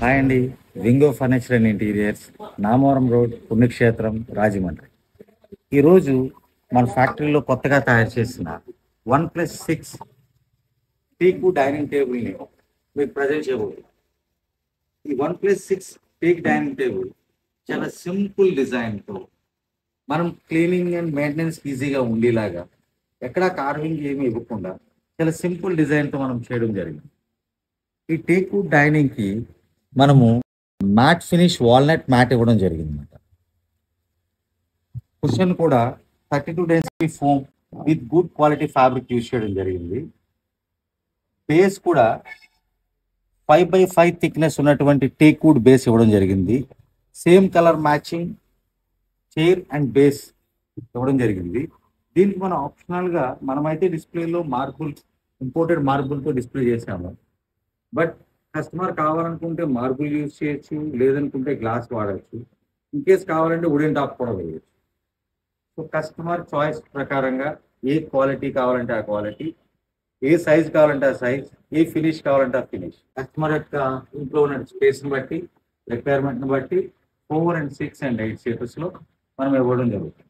Hi అండి. Vingo furniture and interiors, Namavaram road, పుణ్యక్షేత్రం, రాజమండ్రి. ఈరోజు మన ఫ్యాక్టరీలో కొత్తగా తయారు చేసిన 1+6 టీకు డైనింగ్ టేబుల్ని మీకు ప్రజెంట్ చేయబోతుంది. ఈ 1+6 టీక్ డైనింగ్ టేబుల్ చాలా సింపుల్ డిజైన్తో మనం క్లీనింగ్ అండ్ మెయింటెనెన్స్ ఈజీగా ఉండేలాగా, ఎక్కడా కార్వింగ్ ఏమీ ఇవ్వకుండా చాలా సింపుల్ డిజైన్తో మనం చేయడం జరిగింది. ఈ టేకు డైనింగ్కి మనము మ్యాట్ ఫినిష్ వాల్నట్ మ్యాట్ ఇవ్వడం జరిగింది అనమాట. కుషన్ కూడా 32 density foam with good quality fabric use చేయడం జరిగింది. బేస్ కూడా 5x5 థిక్నెస్ ఉన్నటువంటి టేక్ వుడ్ బేస్ ఇవ్వడం జరిగింది. Same colour matching chair and base ఇవ్వడం జరిగింది. దీనికి మనం ఆప్షనల్గా మనమైతే డిస్ప్లేలో మార్బుల్, ఇంపోర్టెడ్ మార్బుల్తో డిస్ప్లే చేసాము. బట్ కస్టమర్ కావాలనుకుంటే మార్బుల్ యూజ్ చేయొచ్చు, లేదనుకుంటే గ్లాస్ వాడచ్చు. ఇన్ కేస్ కావాలంటే వుడెన్ టాప్ కూడా వేయచ్చు. సో కస్టమర్ చాయిస్ ప్రకారంగా ఏ క్వాలిటీ కావాలంటే ఆ క్వాలిటీ, ఏ సైజ్ కావాలంటే ఆ సైజ్, ఏ ఫినిష్ కావాలంటే ఆ ఫినిష్, కస్టమర్ యొక్క ఇంట్లో ఉన్న స్పేస్ని బట్టి, రిక్వైర్మెంట్ని బట్టి 4 and 6 and 8 సీటర్స్లో మనం ఇవ్వడం జరుగుతుంది.